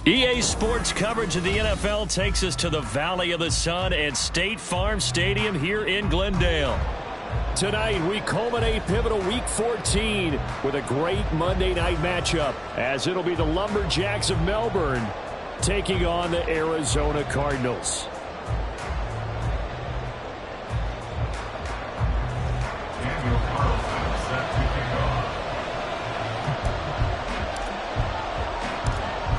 EA Sports coverage of the NFL takes us to the Valley of the Sun at State Farm Stadium here in Glendale. Tonight, we culminate pivotal Week 14 with a great Monday night matchup, as it'll be the Lumberjacks of Melbourne taking on the Arizona Cardinals.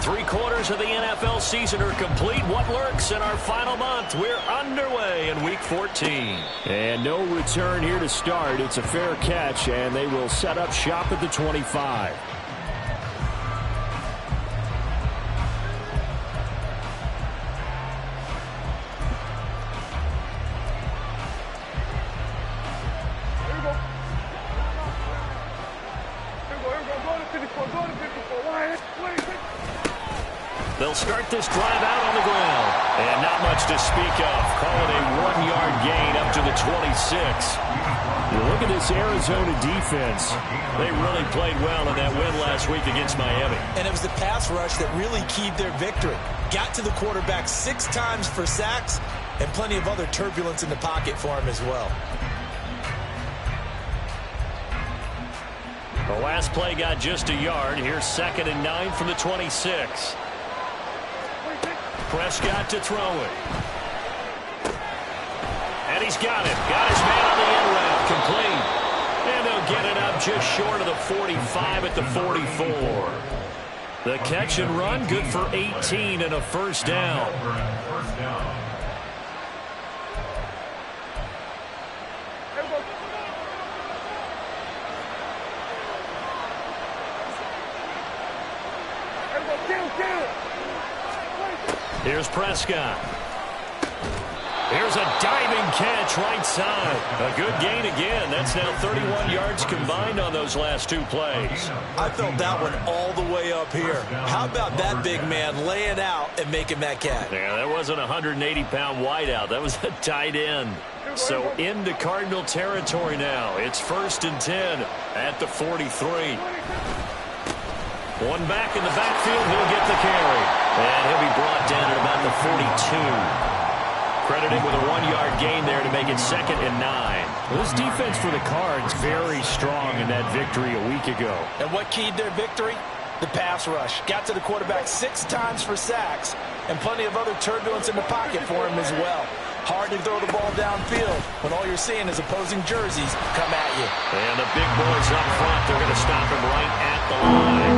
Three-quarters of the NFL season are complete. What lurks in our final month? We're underway in Week 14. And no return here to start. It's a fair catch, and they will set up shop at the 25. They'll start this drive out on the ground. And not much to speak of. Call it a 1-yard gain up to the 26. You look at this Arizona defense. They really played well in that win last week against Miami. And it was the pass rush that really keyed their victory. Got to the quarterback 6 times for sacks and plenty of other turbulence in the pocket for him as well. The last play got just a yard. Here's 2nd and 9 from the 26. Prescott to throw it. And he's got it. Got his man on the end route. Complete. And they'll get it up just short of the 45 at the 44. The catch and run, good for 18 and a first down. Here's Prescott. Here's a diving catch right side. A good gain again. That's now 31 yards combined on those last 2 plays. I felt that one all the way up here. How about that big man laying out and making that catch? Yeah, that wasn't a 180-pound wideout. That was a tight end. So into Cardinal territory now. It's 1st and 10 at the 43. One back in the backfield. He'll get the carry. And he'll be brought down at about the 42. Credited with a 1-yard gain there to make it 2nd and 9. Well, this defense for the Cards very strong in that victory a week ago. And what keyed their victory? The pass rush. Got to the quarterback 6 times for sacks and plenty of other turbulence in the pocket for him as well. Hard to throw the ball downfield when all you're seeing is opposing jerseys come at you. And the big boys up front, they're going to stop him right at the line.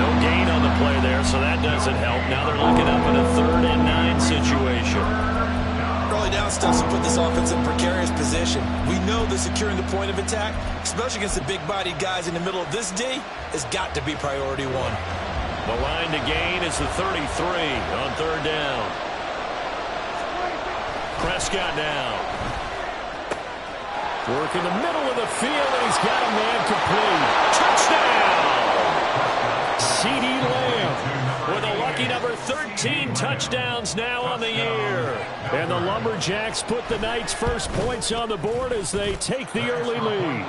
No gain on the play there, so that doesn't help. Now they're looking up in a 3rd and 9 situation. Early down stuff to put this offense in precarious position. We know that securing the point of attack, especially against the big-bodied guys in the middle of this D, has got to be priority 1. The line to gain is the 33 on 3rd down. Prescott now. Work in the middle of the field, and he's got a man complete. Touchdown! CeeDee Lamb with a lucky number 13 touchdowns now on the year. And the Lumberjacks put the Knights' first points on the board as they take the early lead.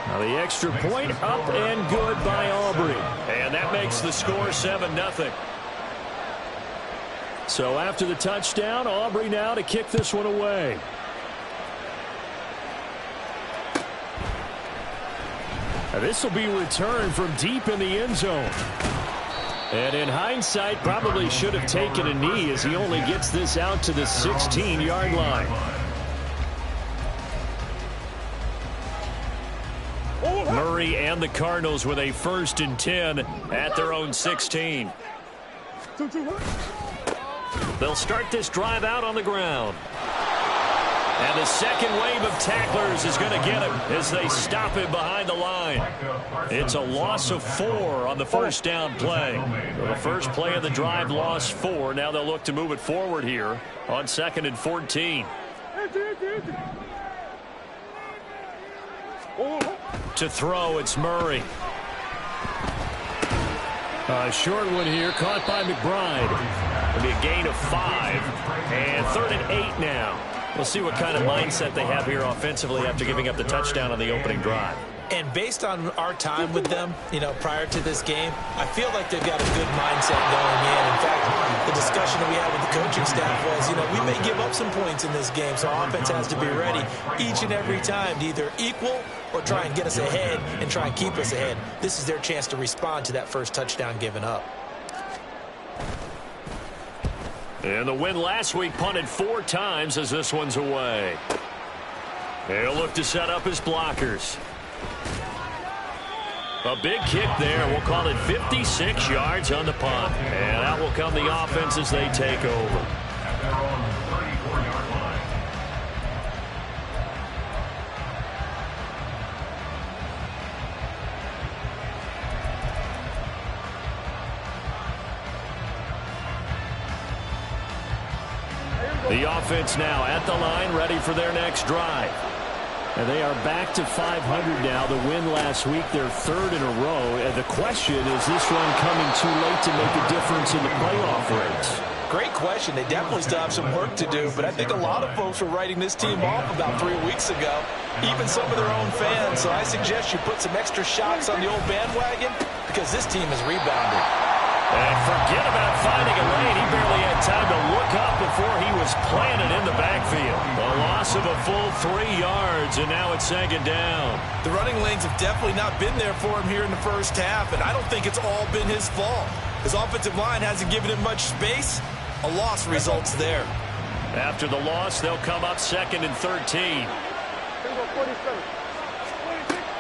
Now the extra point up and good by Aubrey. And that makes the score 7-0. So after the touchdown, Aubrey now to kick this one away. Now this will be returned from deep in the end zone. And in hindsight, probably should have taken a knee as he only gets this out to the 16-yard line. Murray and the Cardinals with a 1st and 10 at their own 16. They'll start this drive out on the ground. And the second wave of tacklers is going to get him as they stop him behind the line. It's a loss of 4 on the first down play. So the first play of the drive lost 4. Now they'll look to move it forward here on 2nd and 14. To throw, it's Murray. A short one here, caught by McBride. It'll be a gain of 5. And 3rd and 8 now. We'll see what kind of mindset they have here offensively after giving up the touchdown on the opening drive. And based on our time with them, you know, prior to this game, I feel like they've got a good mindset going in. In fact, the discussion that we had with the coaching staff was, you know, we may give up some points in this game, so our offense has to be ready each and every time to either equal or try and get us ahead and try and keep us ahead. This is their chance to respond to that first touchdown given up. And the win last week punted 4 times as this one's away. He'll look to set up his blockers. A big kick there. We'll call it 56 yards on the punt. And out will come the offense as they take over. The offense now at the line, ready for their next drive. And they are back to 500 now. The win last week, their 3rd in a row. And the question, is this run coming too late to make a difference in the playoff race? Great question. They definitely still have some work to do, but I think a lot of folks were writing this team off about 3 weeks ago, even some of their own fans. So I suggest you put some extra shots on the old bandwagon because this team has rebounded. And forget about finding a lane. He barely had time to look up before he was planted in the backfield. A loss of a full 3 yards, and now it's 2nd down. The running lanes have definitely not been there for him here in the first half, and I don't think it's all been his fault. His offensive line hasn't given him much space. A loss results there. After the loss, they'll come up 2nd and 13.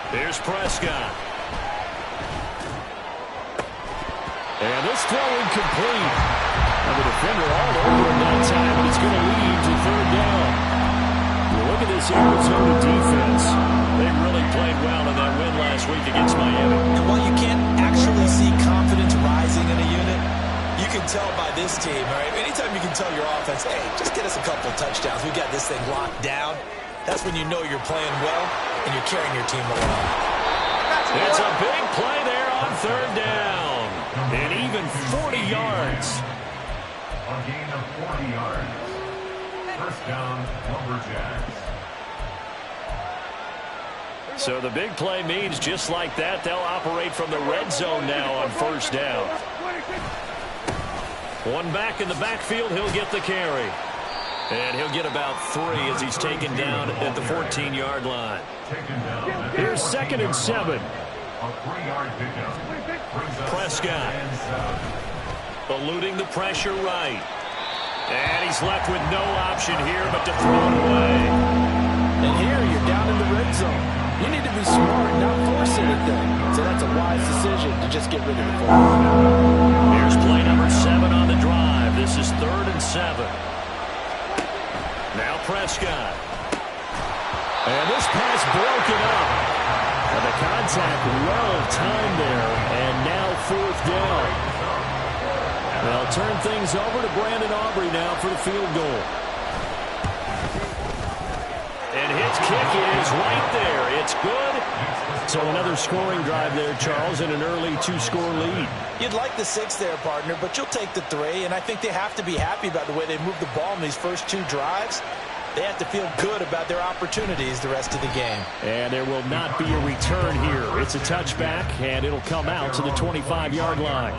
Here's Prescott. And this throw incomplete. And the defender all over him that time, and it's going to lead to 3rd down. You look at this Arizona defense. They really played well in that win last week against Miami. And while you can't actually see confidence rising in a unit, you can tell by this team, all right? Anytime you can tell your offense, hey, just get us a couple of touchdowns. We got this thing locked down. That's when you know you're playing well and you're carrying your team along. It's a big play there on 3rd down. And even 40 yards. A gain of 40 yards. 1st down, Lumberjacks. So the big play means just like that, they'll operate from the red zone now on 1st down. One back in the backfield, he'll get the carry. And he'll get about 3 as he's taken down at the 14-yard line. Here's 2nd and 7. A 3-yard pickup. Prescott eluding the pressure right. And he's left with no option here but to throw it away. And here you're down in the red zone. You need to be smart, not force anything. So that's a wise decision to just get rid of the ball. Here's play number 7 on the drive. This is 3rd and 7. Now Prescott. And this pass broken up. And the contact well timed there. And now 4th down. They'll turn things over to Brandon Aubrey now for the field goal. And his kick is right there. It's good. So another scoring drive there, Charles, and an early 2-score lead. You'd like the 6 there, partner, but you'll take the 3. And I think they have to be happy about the way they moved the ball in these first 2 drives. They have to feel good about their opportunities the rest of the game. And there will not be a return here. It's a touchback, and it'll come out to the 25-yard line.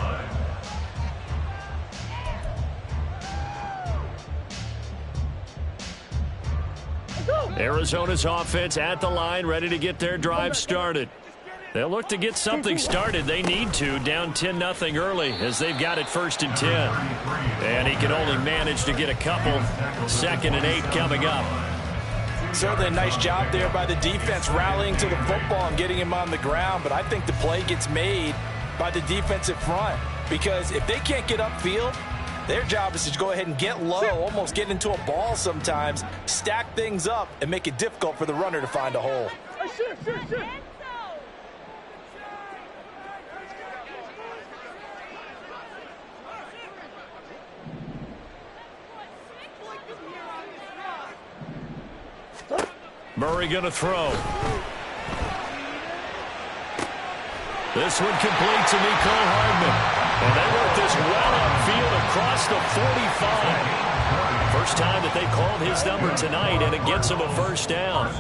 Arizona's offense at the line, ready to get their drive started. They'll look to get something started. They need to, down 10-0 early as they've got it 1st and 10. And he can only manage to get a couple. 2nd and 8 coming up. Certainly a nice job there by the defense rallying to the football and getting him on the ground. But I think the play gets made by the defensive front because if they can't get upfield, their job is to go ahead and get low, almost get into a ball sometimes, stack things up, and make it difficult for the runner to find a hole. Murray going to throw. This one complete to Mecole Hardman. And they work this well upfield across the 45. First time that they called his number tonight, and it gets him a 1st down.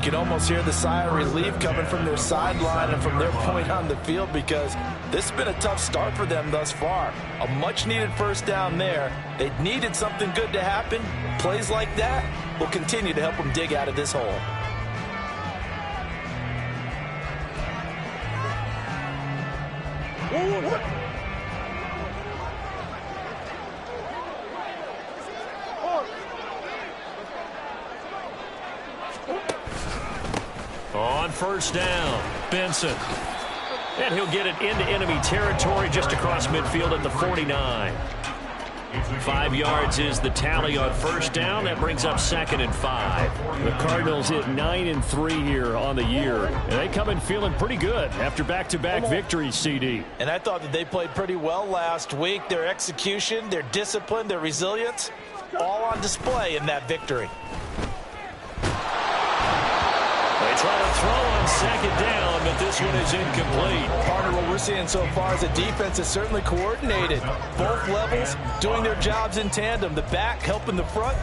You can almost hear the sigh of relief coming from their sideline and from their point on the field, because this has been a tough start for them thus far. A much-needed first down there. They needed something good to happen. Plays like that will continue to help them dig out of this hole. On first down, Benson. And he'll get it into enemy territory just across midfield at the 49. 5 yards is the tally on first down. That brings up 2nd and 5. The Cardinals hit 9-3 here on the year, and they come in feeling pretty good after back-to-back victories, CD. And I thought that they played pretty well last week. Their execution, their discipline, their resilience, all on display in that victory. They try to throw on 2nd down, but this one is incomplete. Partner, what we're seeing so far is the defense is certainly coordinated. Both levels doing their jobs in tandem. The back helping the front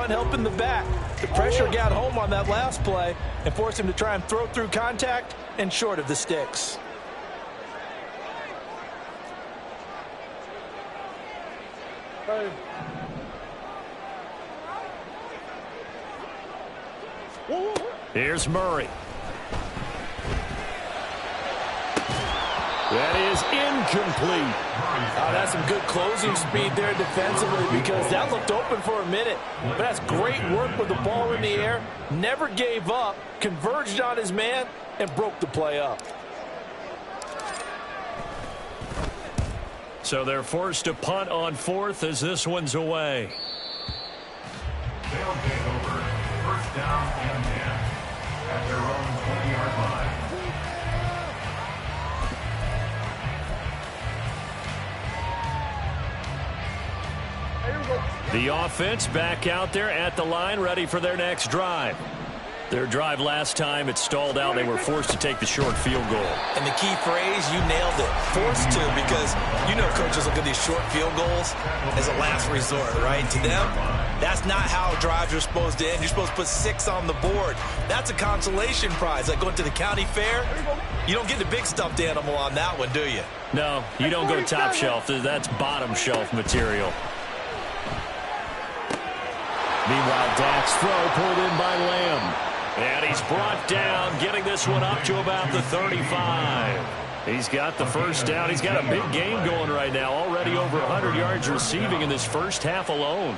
helping the back. The pressure got home on that last play and forced him to try and throw through contact and short of the sticks. Here's Murray. That is incomplete. That's some good closing speed there defensively, because that looked open for a minute. But that's great work with the ball in the air. Never gave up, converged on his man, and broke the play up. So they're forced to punt on 4th as this one's away. They'll take over. First down and 10 at their own 20-yard line. The offense back out there at the line, ready for their next drive. Their drive last time, it stalled out. They were forced to take the short field goal. And the key phrase, you nailed it. Forced to, because you know coaches look at these short field goals as a last resort, right? To them, that's not how drives are supposed to end. You're supposed to put 6 on the board. That's a consolation prize. Like going to the county fair, you don't get the big stuffed animal on that one, do you? No, you don't go top shelf. That's bottom shelf material. Meanwhile, Dak's throw pulled in by Lamb. And he's brought down, getting this one up to about the 35. He's got the first down. He's got a big game going right now. Already over 100 yards receiving in this first half alone.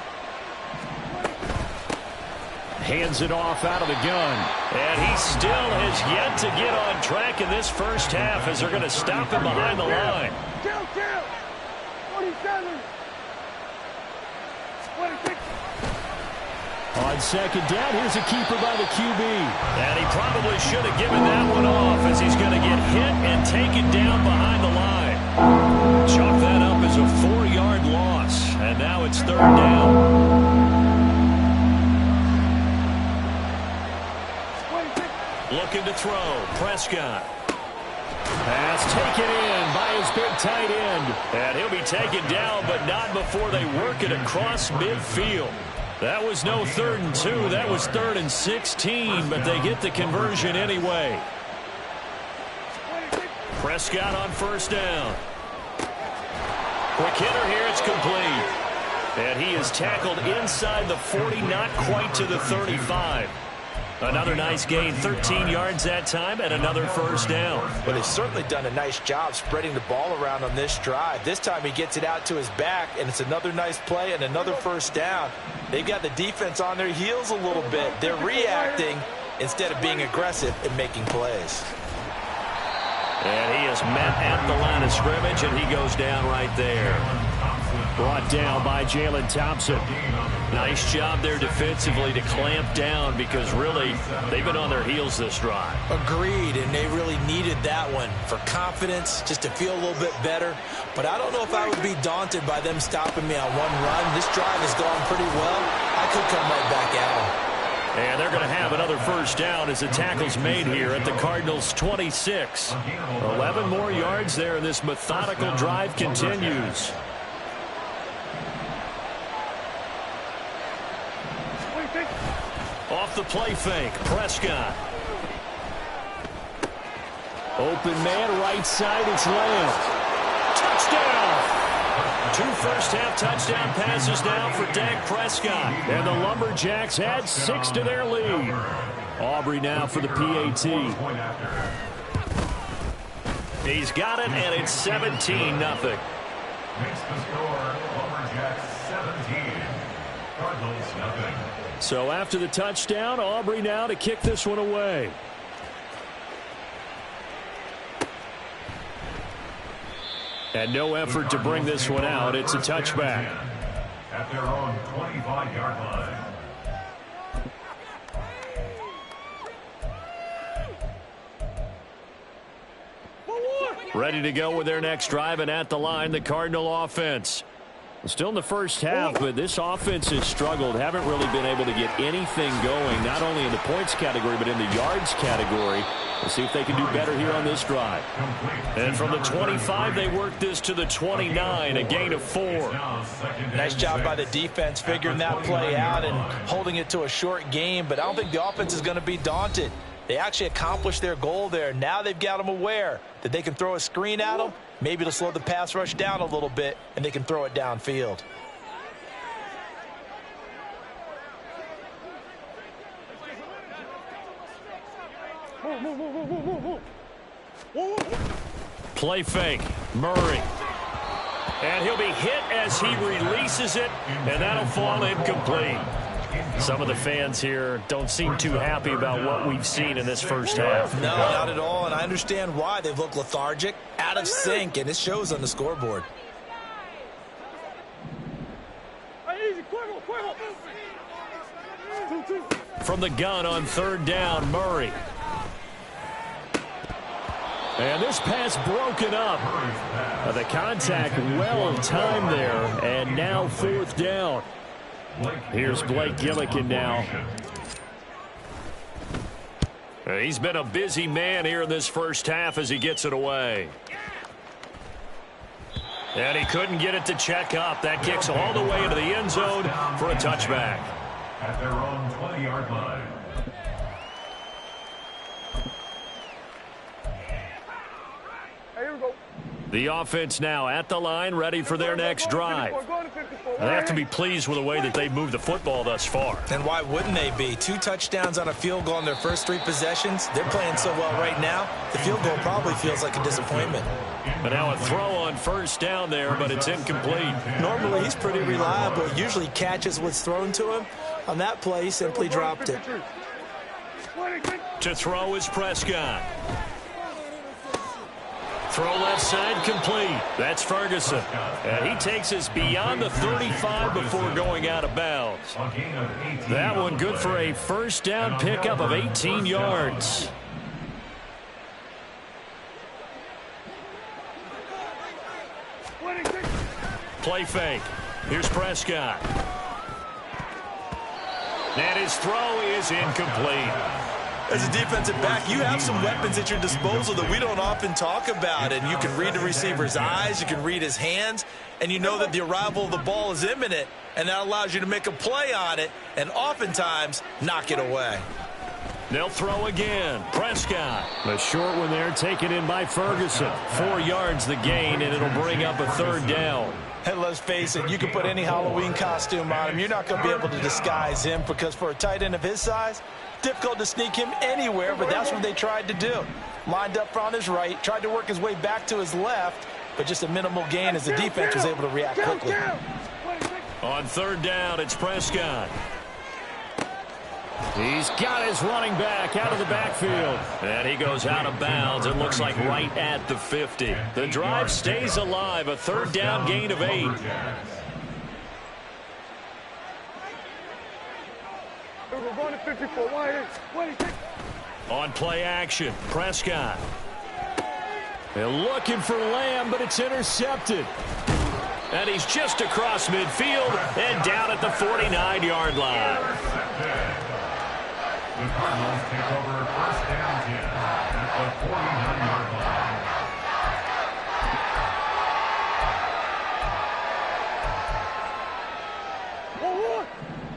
Hands it off out of the gun. And he still has yet to get on track in this first half as they're going to stop him behind the line. 47. 26. On second down, here's a keeper by the QB. And he probably should have given that one off, as he's going to get hit and taken down behind the line. Chalk that up as a 4-yard loss. And now it's 3rd down. 26. Looking to throw. Prescott. Pass taken in by his big tight end. And he'll be taken down, but not before they work it across midfield. That was no 3rd and 2. That was 3rd and 16, but they get the conversion anyway. Prescott on first down. Quick hitter here. It's complete. And he is tackled inside the 40, not quite to the 35. Another nice gain, 13 yards that time, and another first down. But they've certainly done a nice job spreading the ball around on this drive. This time he gets it out to his back, and it's another nice play and another first down. They've got the defense on their heels a little bit. They're reacting instead of being aggressive and making plays. And he is met at the line of scrimmage, and he goes down right there. Brought down by Jalen Thompson. Nice job there defensively to clamp down, because really they've been on their heels this drive. Agreed, and they really needed that one for confidence, just to feel a little bit better. But I don't know if I would be daunted by them stopping me on one run. This drive has gone pretty well. I could come right back at them. And they're going to have another first down as the tackle's made here at the Cardinals' 26. 11 more yards there, and this methodical drive continues. Off the play fake, Prescott. Open man, right side, it's Lamb. Touchdown! 2 first-half touchdown passes now for Dak Prescott. And the Lumberjacks add 6 to their lead. Aubrey now for the PAT. He's got it, and it's 17-0. Makes the score, Lumberjacks 17, Cardinals 0. So after the touchdown, Aubrey now to kick this one away. And no effort to bring this one out. It's a touchback. At their own 25-yard line. Ready to go with their next drive, and at the line, the Cardinal offense. Still in the first half, but this offense has struggled. Haven't really been able to get anything going, not only in the points category, but in the yards category. We'll see if they can do better here on this drive. And from the 25, they work this to the 29, a gain of 4. Nice job by the defense figuring that play out and holding it to a short game, but I don't think the offense is going to be daunted. They actually accomplished their goal there. Now they've got them aware that they can throw a screen at them. Maybe it'll slow the pass rush down a little bit, and they can throw it downfield. Play fake, Murray. And he'll be hit as he releases it, and that'll fall incomplete. Some of the fans here don't seem too happy about what we've seen in this first half. No, not at all, and I understand why. They've looked lethargic, out of sync, and it shows on the scoreboard. From the gun on 3rd down, Murray. And this pass broken up. The contact well timed there, and now 4th down. Here's Blake Gillikin now. He's been a busy man here in this first half as he gets it away. And he couldn't get it to check up. That kicks all the way into the end zone for a touchback. At their own 20-yard line. The offense now at the line, ready for their next drive. They have to be pleased with the way that they've moved the football thus far. And why wouldn't they be? 2 touchdowns on a field goal in their first 3 possessions. They're playing so well right now, the field goal probably feels like a disappointment. But now a throw on 1st down there, but it's incomplete. Normally, he's pretty reliable. Usually catches what's thrown to him. On that play, he simply dropped it. To throw is Prescott. Throw left side complete. That's Ferguson. And he takes us beyond the 35 before going out of bounds. That one good for a 1st down pickup of 18 yards. Play fake. Here's Prescott. And his throw is incomplete. As a defensive back, you have some weapons at your disposal that we don't often talk about. And you can read the receiver's eyes, you can read his hands, and you know that the arrival of the ball is imminent, and that allows you to make a play on it and oftentimes knock it away. They'll throw again. Prescott. The short one there taken in by Ferguson. 4 yards the gain, and it'll bring up a 3rd down. And let's face it, you can put any Halloween costume on him. You're not going to be able to disguise him because for a tight end of his size, difficult to sneak him anywhere, but that's what they tried to do. Lined up on his right, tried to work his way back to his left, but just a minimal gain as the defense was able to react quickly. On 3rd down, it's Prescott. He's got his running back out of the backfield. And he goes out of bounds. It looks like right at the 50. The drive stays alive. A 3rd down gain of 8. On play action, Prescott. They're looking for Lamb, but it's intercepted. And he's just across midfield and down at the 49-yard line. The Cardinals take over 1st down 10 at the 49-yard line.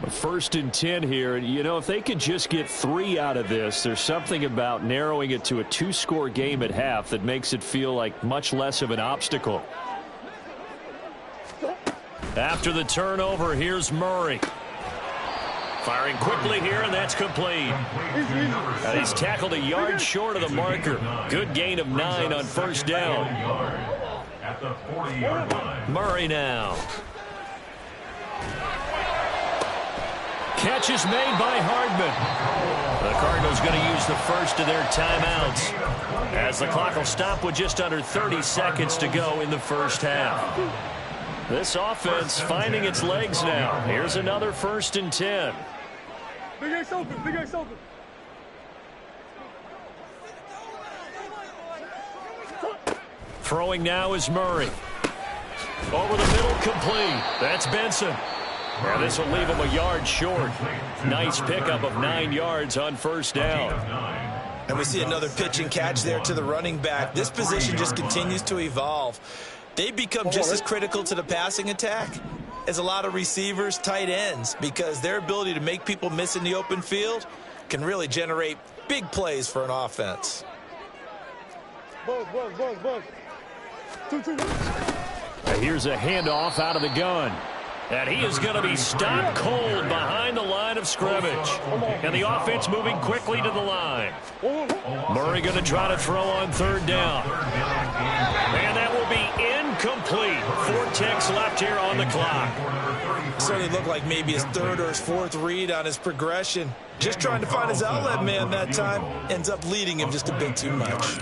First and 10 here. And, you know, if they could just get 3 out of this, there's something about narrowing it to a 2-score game at half that makes it feel like much less of an obstacle. After the turnover, here's Murray. Firing quickly here, and that's complete. And he's tackled a yard short of the marker. Good gain of 9 on first down. At the 40-yard line. Murray now. Catch is made by Hardman. The Cardinals going to use the first of their timeouts as the clock will stop with just under 30 seconds to go in the first half. This offense finding its legs now. Here's another first and 10. Big X open, Big X open. Throwing now is Murray. Over the middle, complete. That's Benson. And this will leave him a yard short. Nice pickup of 9 yards on first down. And we see another pitch and catch there to the running back. This position just continues to evolve. They become just as critical to the passing attack as a lot of receivers, tight ends, because their ability to make people miss in the open field can really generate big plays for an offense. Buzz. 2-2. Here's a handoff out of the gun. And he is going to be stopped cold behind the line of scrimmage. And the offense moving quickly to the line. Murray going to try to throw on third down. And that will be incomplete. 4 ticks left here on the clock. Certainly looked like maybe his third or his fourth read on his progression. Just trying to find his outlet man that time. Ends up leading him just a bit too much.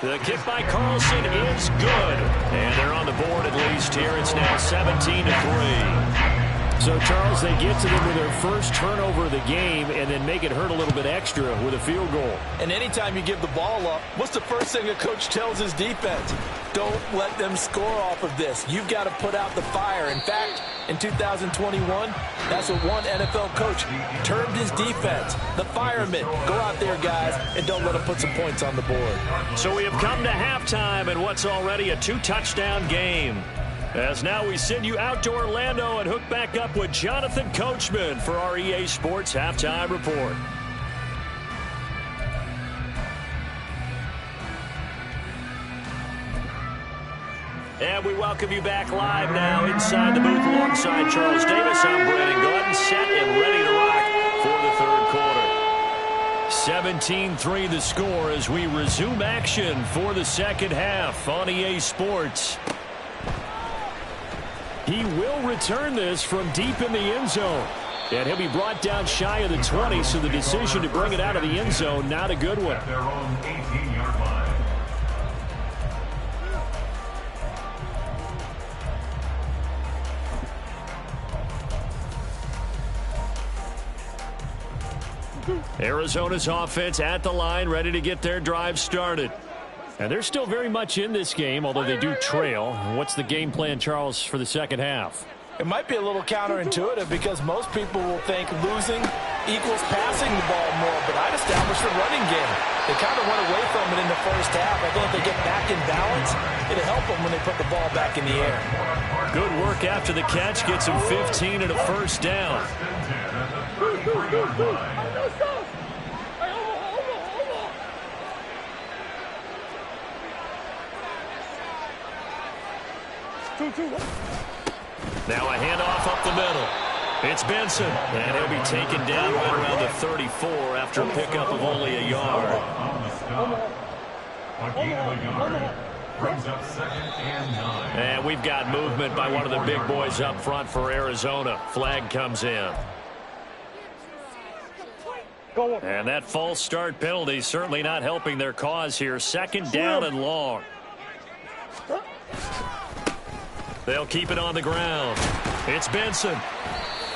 The kick by Carlson is good. And they're on the board at least here. It's now 17-3. So, Charles, they get to them with their first turnover of the game and then make it hurt a little bit extra with a field goal. And anytime you give the ball up, what's the first thing a coach tells his defense? Don't let them score off of this. You've got to put out the fire. In fact, in 2021, that's what one NFL coach termed his defense. The firemen. Go out there, guys, and don't let them put some points on the board. So we have come to halftime in what's already a 2-touchdown game. As now we send you out to Orlando and hook back up with Jonathan Coachman for our EA Sports Halftime Report. And we welcome you back live now inside the booth alongside Charles Davis. I'm Brandon Gordon, set and ready to rock for the third quarter. 17-3 the score as we resume action for the second half on EA Sports. He will return this from deep in the end zone. And he'll be brought down shy of the 20, so the decision to bring it out of the end zone, not a good one. Their own 18-yard line. Arizona's offense at the line, ready to get their drive started. And they're still very much in this game, although they do trail. What's the game plan, Charles, for the second half? It might be a little counterintuitive because most people will think losing equals passing the ball more, but I'd establish the running game. They kind of went away from it in the first half. I think if they get back in balance, it'll help them when they put the ball back in the air. Good work after the catch. Gets him 15 and a first down. Now a handoff up the middle. It's Benson, and he'll be taken down right around the 34 after a pickup of only a yard. Brings up 2nd and 9. And we've got movement by one of the big boys up front for Arizona. Flag comes in. And that false start penalty certainly not helping their cause here. 2nd down and long. They'll keep it on the ground. It's Benson.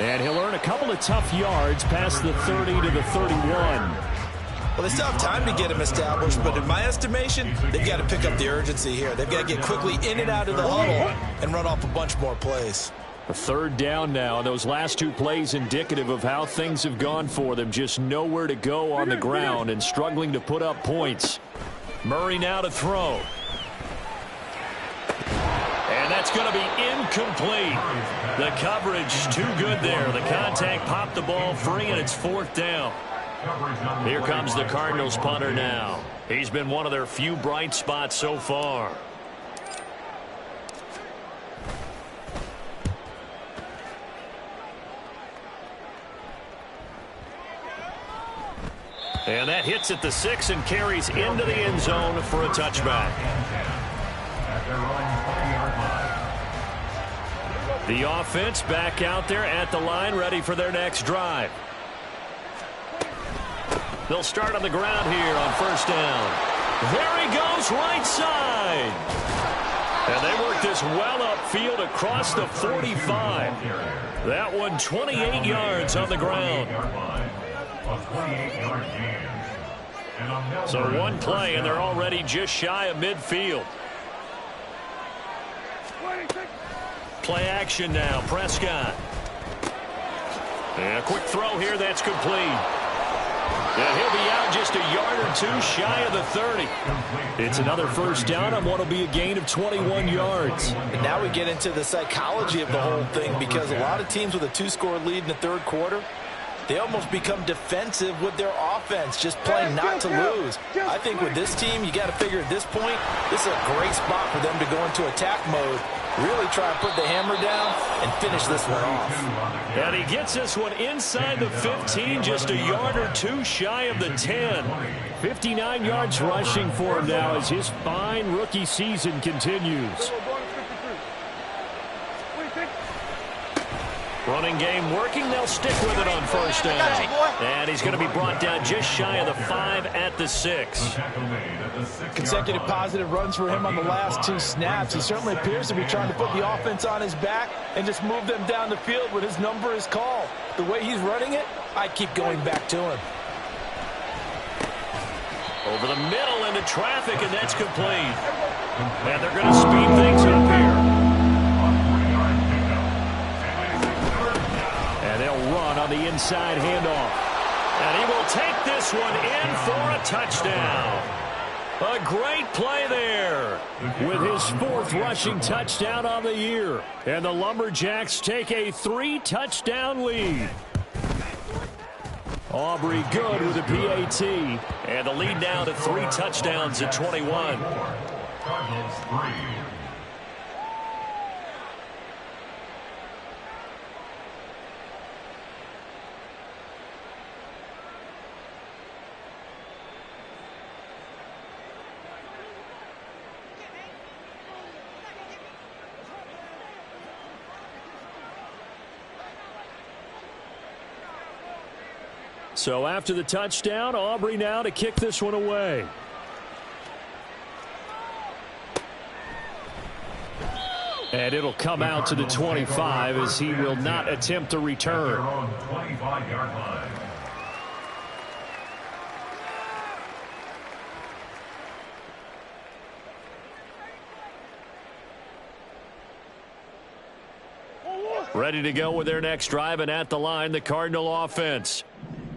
And he'll earn a couple of tough yards past the 30 to the 31. Well, they still have time to get him established, but in my estimation, they've got to pick up the urgency here. They've got to get quickly in and out of the huddle and run off a bunch more plays. A 3rd down now. Those last 2 plays indicative of how things have gone for them. Just nowhere to go on the ground and struggling to put up points. Murray now to throw. And that's That's going to be incomplete. The coverage too good there. The contact popped the ball free, and it's 4th down. Here comes the Cardinals punter now. He's been one of their few bright spots so far. And that hits at the 6 and carries into the end zone for a touchback. The offense back out there at the line, ready for their next drive. They'll start on the ground here on 1st down. There he goes, right side. And they work this well upfield across the 45. That one 28 yards on the ground. So one play, and they're already just shy of midfield. Play action now, Prescott. And a quick throw here, that's complete. And he'll be out just a yard or two shy of the 30. It's another 1st down on what will be a gain of 21 yards. And now we get into the psychology of the whole thing, because a lot of teams with a 2-score lead in the 3rd quarter, they almost become defensive with their offense, just playing not to lose. I think with this team, you got to figure at this point, this is a great spot for them to go into attack mode, really try and put the hammer down and finish this one off. And he gets this one inside the 15, just a yard or two shy of the 10. 59 yards rushing for him now as his fine rookie season continues. Running game working. They'll stick with it on 1st down. And he's going to be brought down just shy of the 5 at the 6. Consecutive positive runs for him on the last 2 snaps. He certainly appears to be trying to put the offense on his back and just move them down the field when his number is called. The way he's running it, I keep going back to him. Over the middle into traffic, and that's complete. And they're going to speed things up here. And they'll run on the inside handoff. And he will take this one in for a touchdown. A great play there. With his 4th rushing touchdown on the year. And the Lumberjacks take a 3-touchdown lead. Aubrey good with a PAT. And the lead now to 3 touchdowns at 21. Cardinals 3. So after the touchdown, Aubrey now to kick this one away. And it'll come out to the 25 as he will not attempt to return. 25-yard line. Ready to go with their next drive, and at the line, the Cardinal offense.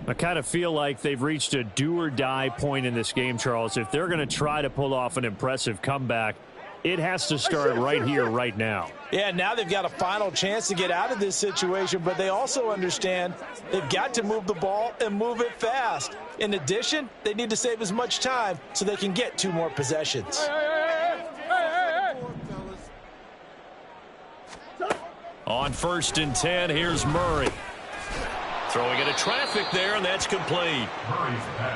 I kind of feel like they've reached a do-or-die point in this game, Charles. If they're going to try to pull off an impressive comeback, it has to start right here, right now. Yeah, now they've got a final chance to get out of this situation, but they also understand they've got to move the ball and move it fast. In addition, they need to save as much time so they can get 2 more possessions. On 1st and 10, here's Murray. Throwing into traffic there, and that's complete.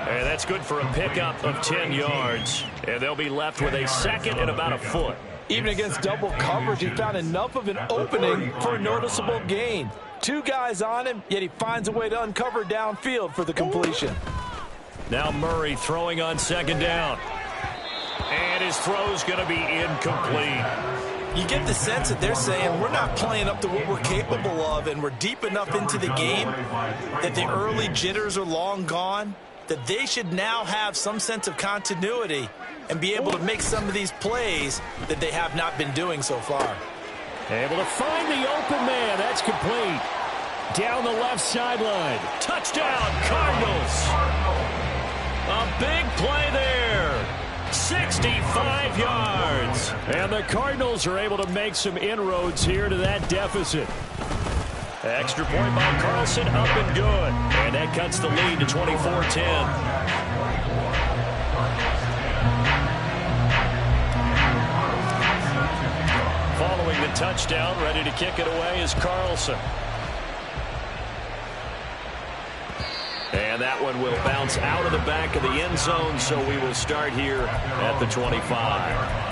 And that's good for a pickup of 10 yards. And they'll be left with a 2nd and about a foot. Even against double coverage, he found enough of an opening for a noticeable gain. 2 guys on him, yet he finds a way to uncover downfield for the completion. Now Murray throwing on 2nd down. And his throw's going to be incomplete. You get the sense that they're saying we're not playing up to what we're capable of, and we're deep enough into the game that the early jitters are long gone, that they should now have some sense of continuity and be able to make some of these plays that they have not been doing so far. Able to find the open man. That's complete. Down the left sideline. Touchdown, Cardinals. A big play there. 65 yards. And the Cardinals are able to make some inroads here to that deficit. Extra point by Carlson, up and good. And that cuts the lead to 24-10. Following the touchdown, ready to kick it away is Carlson. And that one will bounce out of the back of the end zone, so we will start here at the 25.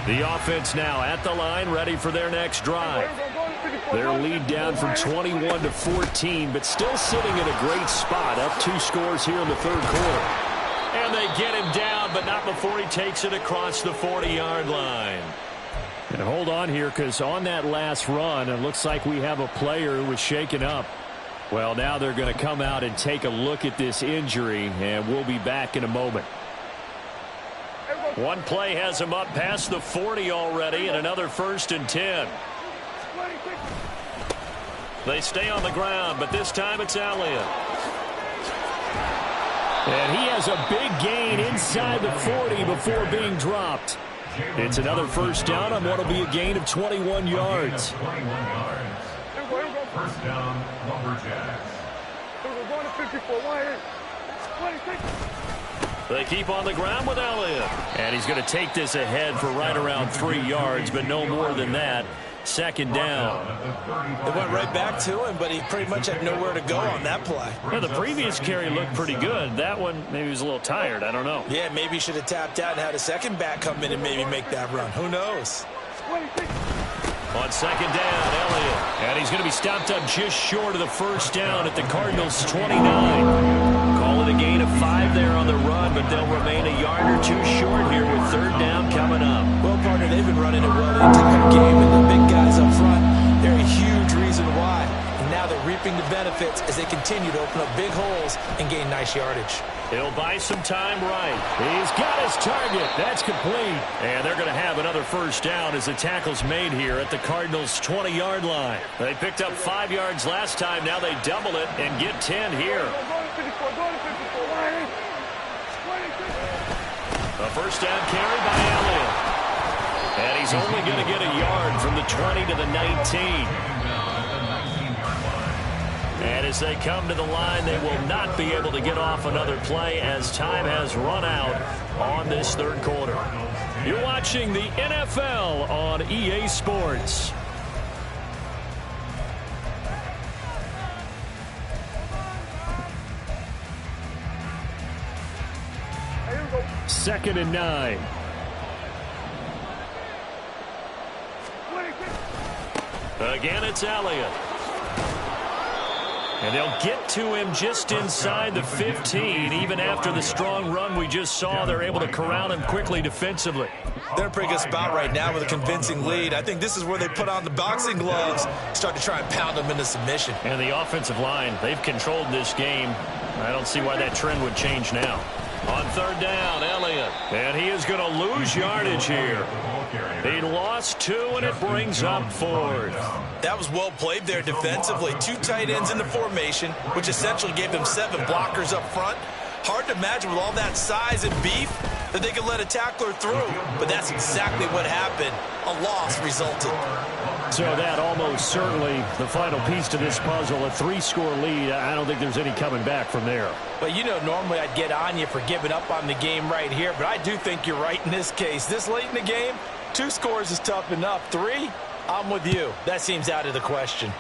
The offense now at the line, ready for their next drive. Their lead down from 21 to 14, but still sitting in a great spot, up 2 scores here in the third quarter. And they get him down, but not before he takes it across the 40-yard line. And hold on here, because on that last run, it looks like we have a player who was shaken up. Well, now they're going to come out and take a look at this injury, and we'll be back in a moment. One play has him up past the 40 already, and another 1st and 10. They stay on the ground, but this time it's Elliott. And he has a big gain inside the 40 before being dropped. It's another 1st down on what will be a gain of 21 yards. 1st down, Lumberjacks. They keep on the ground with Elliott. And he's going to take this ahead for right around 3 yards, but no more than that. 2nd down. They went right back to him, but he pretty much had nowhere to go on that play. Yeah, the previous carry looked pretty good. That one, maybe he was a little tired. I don't know. Yeah, maybe he should have tapped out and had a second back come in and maybe make that run. Who knows? On 2nd down, Elliott. And he's going to be stopped up just short of the 1st down at the Cardinals' 29. Call it a gain of 5 there on the run, but they'll remain a yard or 2 short here with 3rd down coming up. Well, partner, they've been running it well the entire game, and the big guys up front, they're a huge reason why. And now they're reaping the benefits as they continue to open up big holes and gain nice yardage. He'll buy some time right. He's got his target. That's complete. And they're going to have another 1st down as the tackle's made here at the Cardinals' 20-yard line. They picked up 5 yards last time. Now they double it and get 10 here. A 1st down carry by Elliott. And he's only going to get a yard from the 20 to the 19. And as they come to the line, they will not be able to get off another play as time has run out on this 3rd quarter. You're watching the NFL on EA Sports. Second and 9. Again, it's Elliott. And they'll get to him just inside the 15. Even after the strong run we just saw, they're able to corral him quickly defensively. They're in a pretty good spot right now with a convincing lead. I think this is where they put on the boxing gloves, start to try and pound them into submission. And the offensive line, they've controlled this game. I don't see why that trend would change now. On 3rd down, Elliott. And he is going to lose yardage here. He lost 2, and it brings up 4th. That was well played there defensively. 2 tight ends in the formation, which essentially gave them 7 blockers up front. Hard to imagine with all that size and beef that they could let a tackler through. But that's exactly what happened. A loss resulted. So that almost certainly the final piece to this puzzle, a 3-score lead. I don't think there's any coming back from there. Well, you know, normally I'd get on you for giving up on the game right here, but I do think you're right in this case. This late in the game, 2 scores is tough enough. 3, I'm with you. That seems out of the question.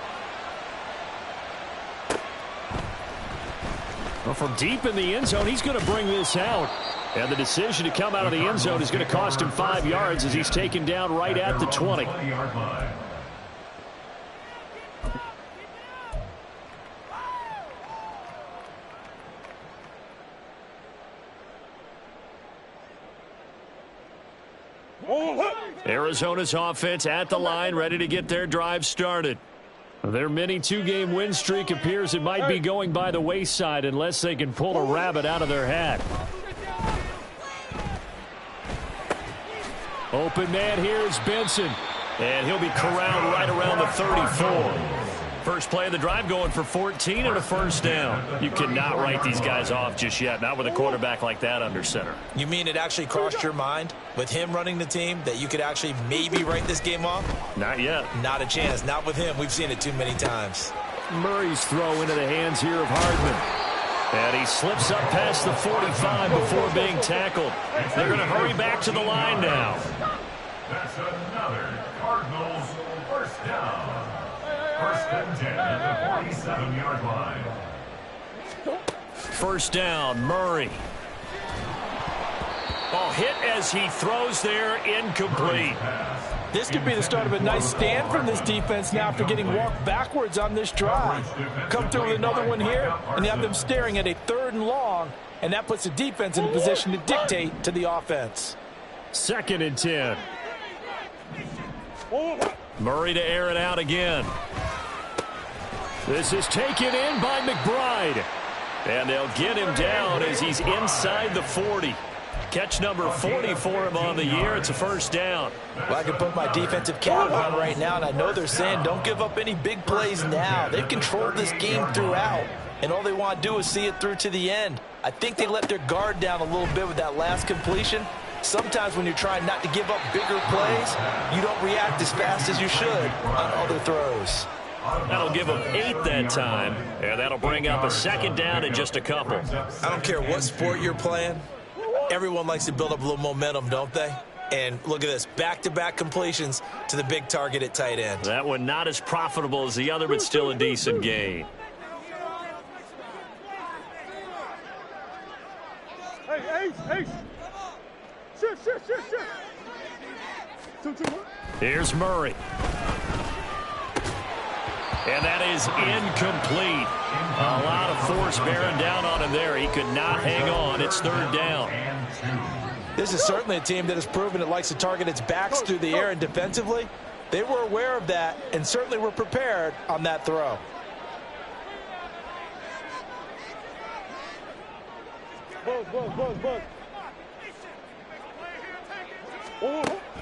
Well, from deep in the end zone, he's going to bring this out. And the decision to come out of the end zone is going to cost him 5 yards as he's taken down right at the 20. Arizona's offense at the line, ready to get their drive started. Their mini 2-game win streak appears it might be going by the wayside unless they can pull a rabbit out of their hat. Open man here is Benson. And he'll be corralled right around the 34. First play of the drive going for 14 and a first down. You cannot write these guys off just yet, not with a quarterback like that under center. You mean it actually crossed your mind with him running the team that you could actually maybe write this game off? Not yet. Not a chance. Not with him. We've seen it too many times. Murray's throw into the hands here of Hardman. And he slips up past the 45 before being tackled. They're going to hurry back to the line now. That's another Cardinals first down. First and 10 at the 47-yard line. First down, Murray. Oh, hit as he throws there, incomplete. This could be the start of a nice stand from this defense now after getting walked backwards on this drive. Come through with another one here, and you have them staring at a 3rd and long, and that puts the defense in a position to dictate to the offense. 2nd and 10. Murray to air it out again. This is taken in by McBride. And they'll get him down as he's inside the 40. Catch number 40 for him on the year. It's a first down. Well, I can put my defensive cap on right now, and I know they're saying don't give up any big plays now. They've controlled this game throughout, and all they want to do is see it through to the end. I think they let their guard down a little bit with that last completion. Sometimes when you're trying not to give up bigger plays, you don't react as fast as you should on other throws. That'll give them 8 that time, and that'll bring up a 2nd down in just a couple. I don't care what sport you're playing. Everyone likes to build up a little momentum, don't they? And look at this, back-to-back completions to the big target at tight end. That one not as profitable as the other, but still a decent gain. Hey. Shift. 2-2-1. Here's Murray. And that is incomplete. A lot of force bearing down on him there. He could not hang on. It's 3rd down. This is certainly a team that has proven it likes to target its backs through the air and defensively. They were aware of that and certainly were prepared on that throw. Buzz.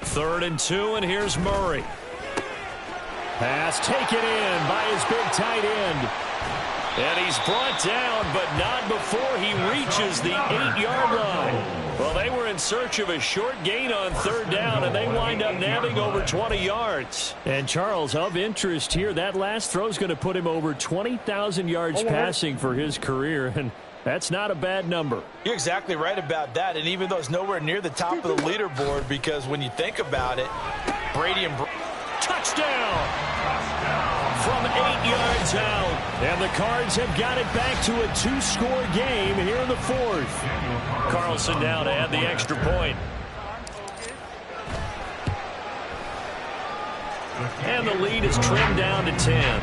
3rd and 2, and here's Murray. Pass taken in by his big tight end. And he's brought down, but not before he reaches the 8-yard line. Well, they were in search of a short gain on 3rd down, and they wind up nabbing over 20 yards. And, Charles, of interest here, that last throw is going to put him over 20,000 yards passing for his career, and that's not a bad number. You're exactly right about that, and even though it's nowhere near the top of the leaderboard, because when you think about it, Brady and touchdown! From 8 yards out. And the Cards have got it back to a 2-score game here in the 4th. Carlson now to add the extra point. And the lead is trimmed down to 10.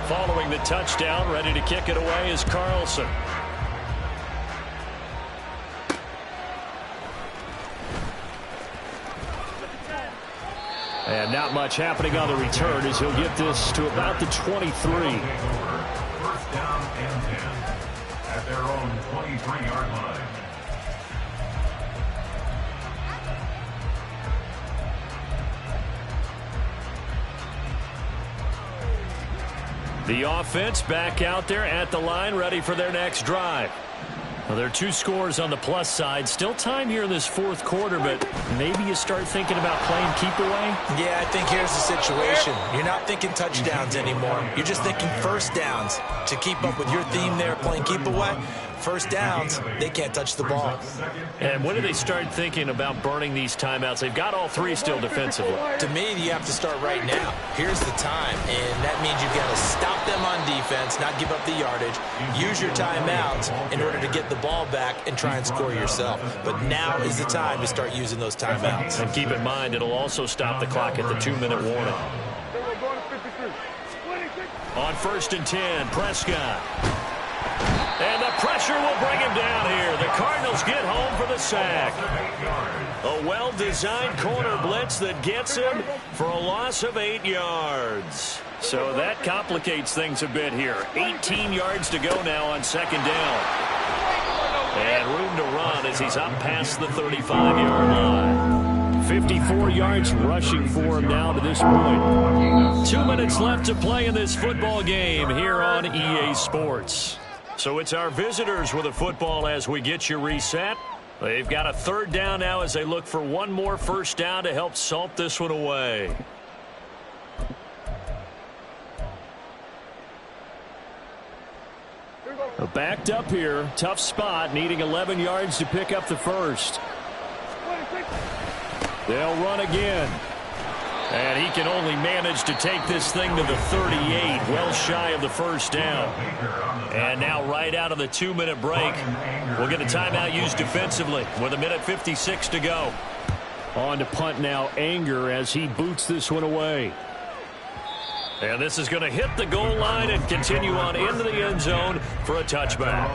Following the touchdown, ready to kick it away is Carlson. And not much happening on the return as he'll get this to about the 23. First down and 10 at their own 23-yard line. The offense back out there at the line, ready for their next drive. Well, there are 2 scores on the plus side. Still time here in this 4th quarter, but maybe you start thinking about playing keep away? Yeah, I think here's the situation. You're not thinking touchdowns anymore. You're just thinking first downs. To keep up with your theme there, playing keep away, first downs, they can't touch the ball. And when do they start thinking about burning these timeouts? They've got all 3 still defensively. To me, you have to start right now. Here's the time, and that means you've got to stop them on defense, not give up the yardage, use your timeouts in order to get the ball back and try and score yourself. But now is the time to start using those timeouts. And keep in mind, it'll also stop the clock at the 2-minute warning. On 1st and 10, Prescott. And the pressure will bring him down here. The Cardinals get home for the sack. A well-designed corner blitz that gets him for a loss of 8 yards. So that complicates things a bit here. 18 yards to go now on second down. And room to run as he's up past the 35-yard line. 54 yards rushing for him now to this point. 2 minutes left to play in this football game here on EA Sports. So it's our visitors with a football as we get you reset. They've got a third down now as they look for one more first down to help salt this one away. Backed up here. Tough spot, needing 11 yards to pick up the first. They'll run again. And he can only manage to take this thing to the 38, well shy of the first down. And now right out of the 2-minute break, we'll get a timeout used defensively with 1:56 to go. On to punt now, Anger, as he boots this one away. And this is going to hit the goal line and continue on into the end zone for a touchback.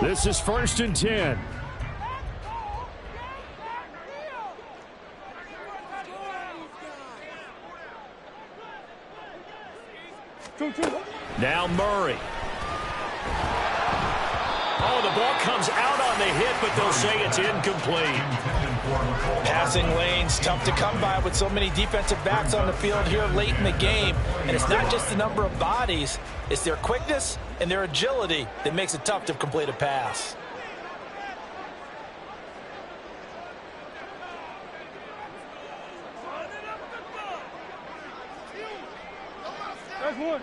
This is 1st and 10. Now Murray. Oh, the ball comes out on the hit, but they'll say it's incomplete. Passing lanes, tough to come by with so many defensive backs on the field here late in the game. And it's not just the number of bodies, it's their quickness and their agility that makes it tough to complete a pass. That's one.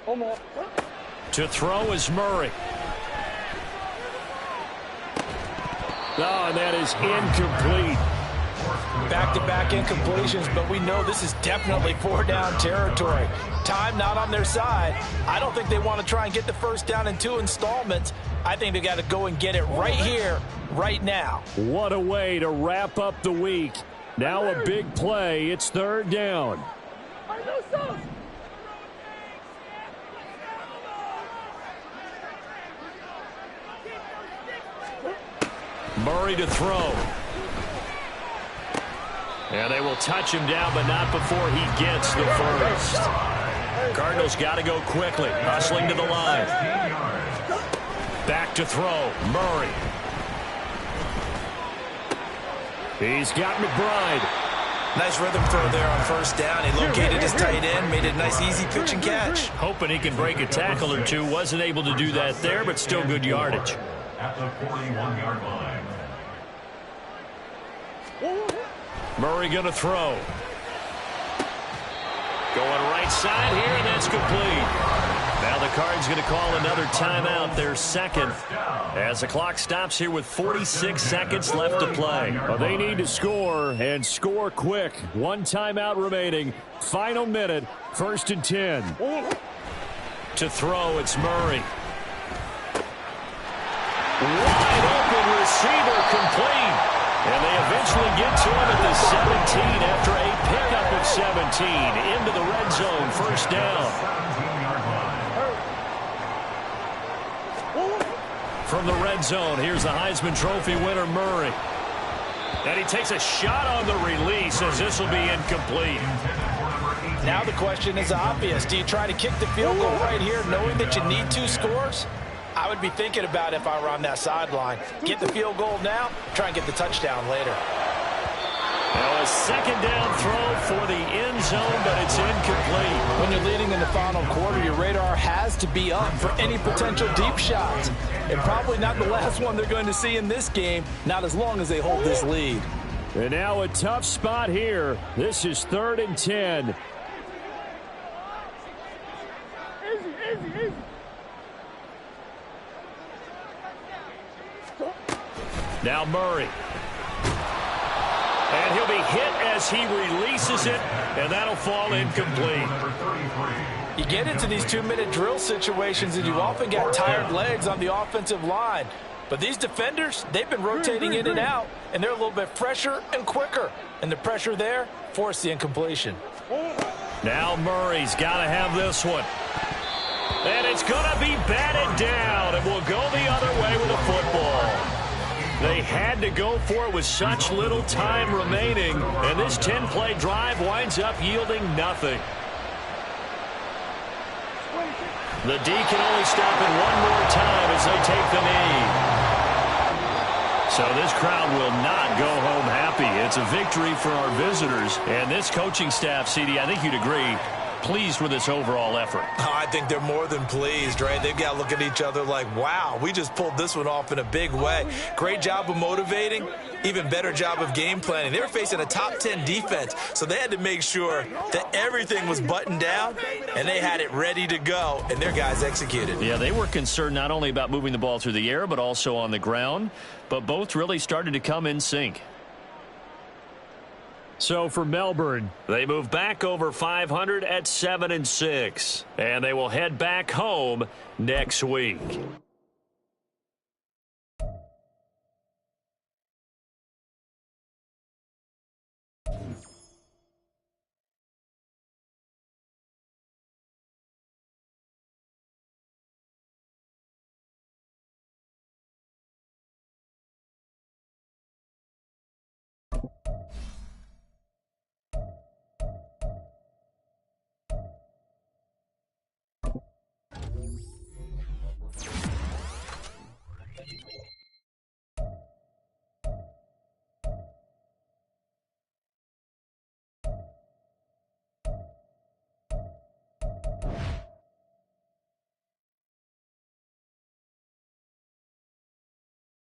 Omaha. To throw is Murray. Oh, and that is incomplete. Back-to-back incompletions, but we know this is definitely 4-down territory. Time not on their side. I don't think they want to try and get the first down in 2 installments. I think they got to go and get it right here, right now. What a way to wrap up the week. Now a big play. It's 3rd down. Murray to throw. And they will touch him down, but not before he gets the first. Cardinals got to go quickly, hustling to the line. Back to throw, Murray. He's got McBride. Nice rhythm throw there on first down. He located his tight end, made it a nice easy pitch and catch. Hoping he can break a tackle or two. Wasn't able to do that there, but still good yardage. At the 41-yard line. Murray going to throw. Going right side here, and that's complete. Now the Cards going to call another timeout, their second, as the clock stops here with 46 seconds left to play. Well, they need to score, and score quick. 1 timeout remaining. Final minute, 1st and 10. To throw, it's Murray. Wide open receiver, complete. And they eventually get to him at the 17 after a pickup of 17. Into the red zone, first down. From the red zone, here's the Heisman Trophy winner, Murray. And he takes a shot on the release as this will be incomplete. Now the question is obvious. Do you try to kick the field goal right here knowing that you need 2 scores? I would be thinking about it if I were on that sideline. Get the field goal now, try and get the touchdown later. Now a second down throw for the end zone, but it's incomplete. When you're leading in the final quarter, your radar has to be up for any potential deep shots. And probably not the last one they're going to see in this game, not as long as they hold this lead. And now a tough spot here. This is 3rd and 10. Easy. Now Murray. And he'll be hit as he releases it, and that'll fall incomplete. You get into these 2-minute drill situations, and you often got tired legs on the offensive line. But these defenders, they've been rotating in and out, and they're a little bit fresher and quicker. And the pressure there forced the incompletion. Now Murray's got to have this one. And it's going to be batted down, and will go the other way with the football. They had to go for it with such little time remaining, and this 10-play drive winds up yielding nothing. The D can only stop it one more time as they take the knee. So this crowd will not go home happy. It's a victory for our visitors. And this coaching staff, CD, I think you'd agree, pleased with this overall effort. Oh, I think they're more than pleased, right? They've got to look at each other like, wow, we just pulled this one off in a big way. Great job of motivating, even better job of game planning. They were facing a top 10 defense, so they had to make sure that everything was buttoned down, and they had it ready to go, and their guys executed. Yeah, they were concerned not only about moving the ball through the air, but also on the ground, but both really started to come in sync. So for Melbourne, they move back over 500 at 7-6, and they will head back home next week.